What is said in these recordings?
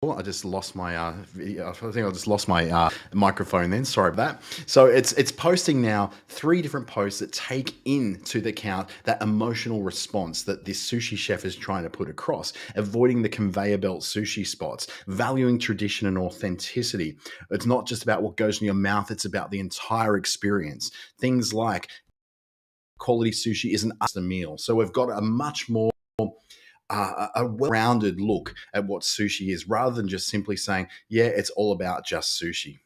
Oh, I just lost my I think I just lost my microphone then. Sorry about that. So it's posting now three different posts that take into the account that emotional response that this sushi chef is trying to put across, avoiding the conveyor belt sushi spots, valuing tradition and authenticity. It's not just about what goes in your mouth, it's about the entire experience. Things like quality sushi isn't just a meal. So we've got a much more a well-rounded look at what sushi is rather than just simply saying, yeah, it's all about just sushi.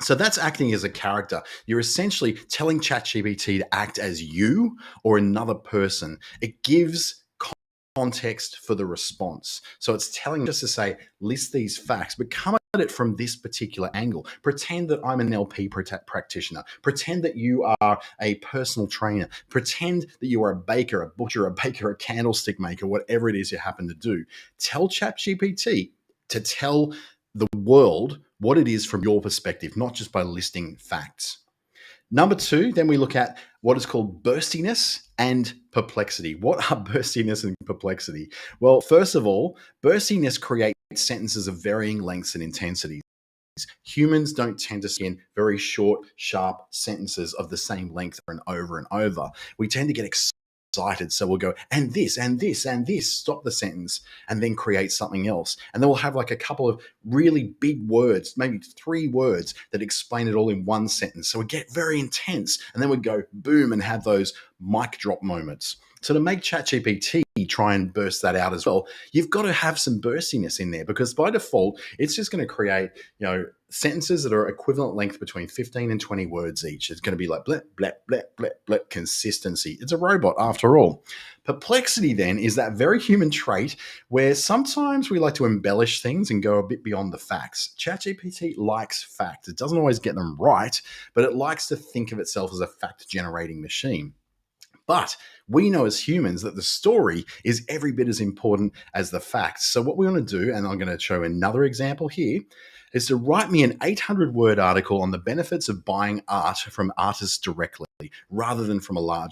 So that's acting as a character. You're essentially telling ChatGPT to act as you or another person. It gives context for the response. So it's telling just to say, list these facts, but come at it from this particular angle. Pretend that I'm an LP practitioner. Pretend that you are a personal trainer. Pretend that you are a baker, a butcher, a baker, a candlestick maker, whatever it is you happen to do. Tell ChatGPT to tell the world what it is from your perspective, not just by listing facts. Number two, then we look at what is called burstiness and perplexity. What are burstiness and perplexity? Well, first of all, burstiness creates sentences of varying lengths and intensities. Humans don't tend to skin very short, sharp sentences of the same length over and over. We tend to get excited. So we'll go, and this, and this, and this, stop the sentence, and then create something else. And then we'll have like a couple of really big words, maybe three words that explain it all in one sentence. So we get very intense. And then we go boom and have those mic drop moments. So to make ChatGPT try and burst that out as well, you've got to have some burstiness in there because by default, it's just going to create, sentences that are equivalent length between 15 and 20 words each. It's going to be like blep, blep, blep, blep, blep, consistency. It's a robot after all. Perplexity then is that very human trait where sometimes we like to embellish things and go a bit beyond the facts. ChatGPT likes facts. It doesn't always get them right, but it likes to think of itself as a fact-generating machine. But we know as humans that the story is every bit as important as the facts. So, what we want to do, and I'm going to show another example here, is to write me an 800-word article on the benefits of buying art from artists directly rather than from a large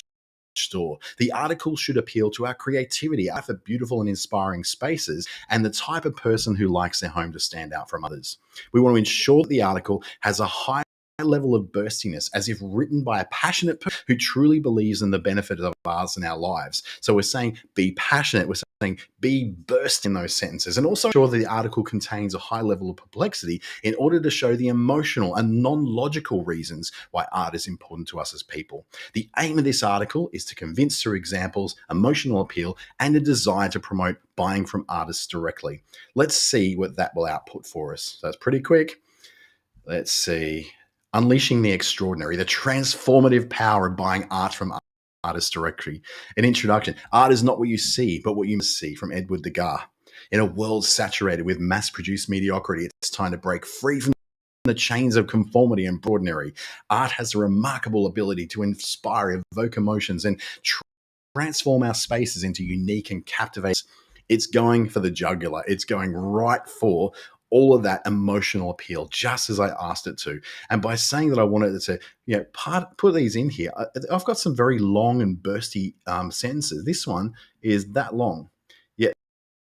store. The article should appeal to our creativity, our for beautiful and inspiring spaces, and the type of person who likes their home to stand out from others. We want to ensure that the article has a high level of burstiness as if written by a passionate person who truly believes in the benefit of ours in our lives. So we're saying be passionate, we're saying be burst in those sentences, and also ensure that the article contains a high level of perplexity in order to show the emotional and non-logical reasons why art is important to us as people. The aim of this article is to convince through examples, emotional appeal, and a desire to promote buying from artists directly. Let's see what that will output for us. So it's pretty quick. Let's see. Unleashing the extraordinary, the transformative power of buying art from artists directly. An introduction. Art is not what you see, but what you must see, from Edward Degas. In a world saturated with mass-produced mediocrity, it's time to break free from the chains of conformity and ordinary. Art has a remarkable ability to inspire, evoke emotions, and transform our spaces into unique and captivating. It's going for the jugular. It's going right for all of that emotional appeal, just as I asked it to. And by saying that I wanted it to, put these in here, I've got some very long and bursty sentences. This one is that long. Yeah,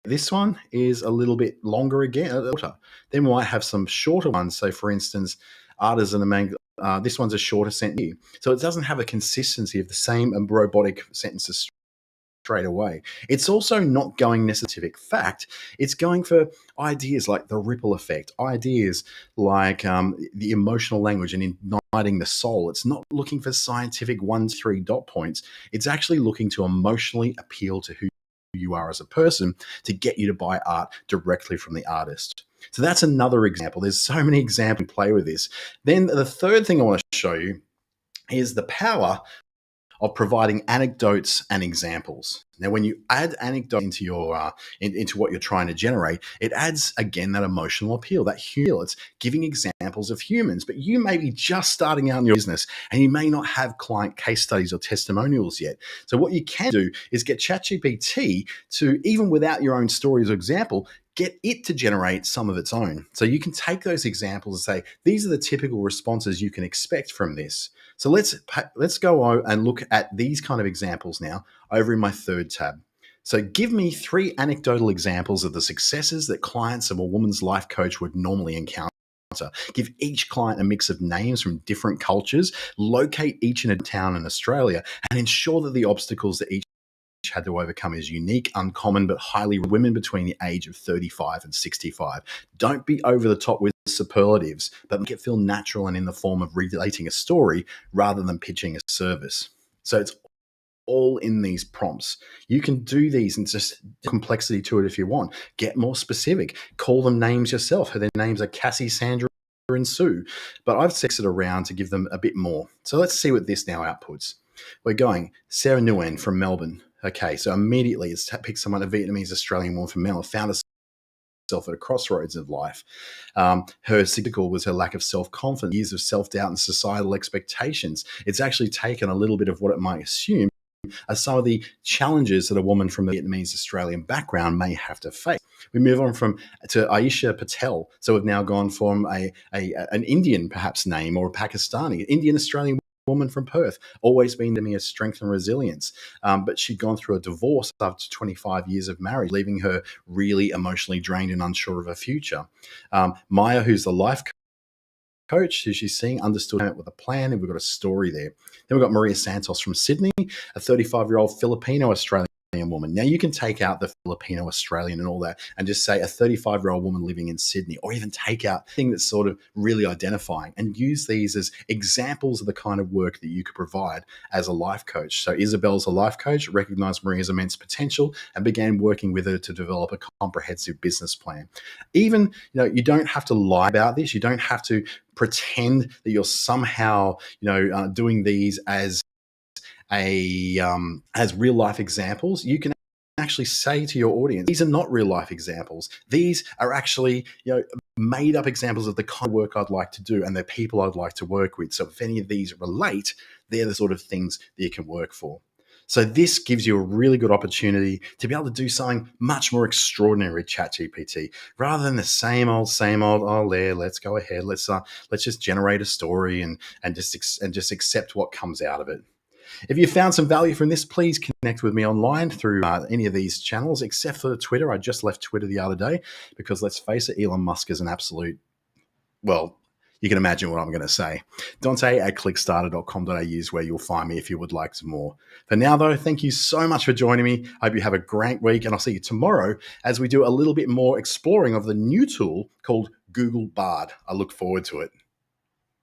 this one is a little bit longer again. Then we might have some shorter ones. So, for instance, artisan and this one's a shorter sentence. So it doesn't have a consistency of the same robotic sentences straight away. It's also not going necessarily fact. It's going for ideas like the ripple effect, ideas like the emotional language and igniting the soul. It's not looking for scientific 1, 3 dot points. It's actually looking to emotionally appeal to who you are as a person to get you to buy art directly from the artist. So that's another example. There's so many examples to play with this. Then the third thing I want to show you is the power of providing anecdotes and examples. Now, when you add anecdote into your into what you're trying to generate, it adds again that emotional appeal, that humor. It's giving examples of humans, but you may be just starting out in your business and you may not have client case studies or testimonials yet. So what you can do is get ChatGPT to, even without your own stories or example, get it to generate some of its own. So you can take those examples and say, these are the typical responses you can expect from this. So let's go and look at these kind of examples now over in my third tab. So give me three anecdotal examples of the successes that clients of a woman's life coach would normally encounter. Give each client a mix of names from different cultures, locate each in a town in Australia, and ensure that the obstacles that each had to overcome is unique, uncommon, but highly women between the age of 35 and 65. Don't be over the top with superlatives, but make it feel natural and in the form of relating a story rather than pitching a service. So it's all in these prompts. You can do these and just complexity to it if you want. Get more specific. Call them names yourself. Their names are Cassie, Sandra, and Sue. But I've sexed it around to give them a bit more. So let's see what this now outputs. We're going Sarah Nguyen from Melbourne. Okay, so immediately it's picked someone, a Vietnamese Australian woman from Melbourne, found herself at a crossroads of life. Her cyclical was her lack of self-confidence, years of self-doubt and societal expectations. It's actually taken a little bit of what it might assume are some of the challenges that a woman from a Vietnamese Australian background may have to face. We move on to Aisha Patel. So we've now gone from an Indian perhaps name or a Pakistani, Indian Australian woman from Perth, always been to me as strength and resilience. But she'd gone through a divorce after 25 years of marriage, leaving her really emotionally drained and unsure of her future. Maya, who's the life coach who she's seeing, understood it with a plan, and we've got a story there. Then we've got Maria Santos from Sydney, a 35-year-old Filipino Australian woman. Now you can take out the Filipino Australian and all that and just say a 35-year-old woman living in Sydney, or even take out thing that's sort of really identifying and use these as examples of the kind of work that you could provide as a life coach. So Isabel's a life coach, recognized Maria's immense potential and began working with her to develop a comprehensive business plan. Even, you don't have to lie about this. You don't have to pretend that you're somehow, doing these as real life examples. You can actually say to your audience, these are not real life examples. These are actually, made up examples of the kind of work I'd like to do and the people I'd like to work with. So if any of these relate, they're the sort of things that you can work for. So this gives you a really good opportunity to be able to do something much more extraordinary with ChatGPT, rather than the same old. Oh, let's go ahead. Let's just generate a story and just accept what comes out of it. If you found some value from this, please connect with me online through any of these channels, except for Twitter. I just left Twitter the other day because, let's face it, Elon Musk is an absolute, well, you can imagine what I'm going to say. Dante@clickstarter.com.au is where you'll find me if you would like some more. For now, though, thank you so much for joining me. I hope you have a great week, and I'll see you tomorrow as we do a little bit more exploring of the new tool called Google Bard. I look forward to it.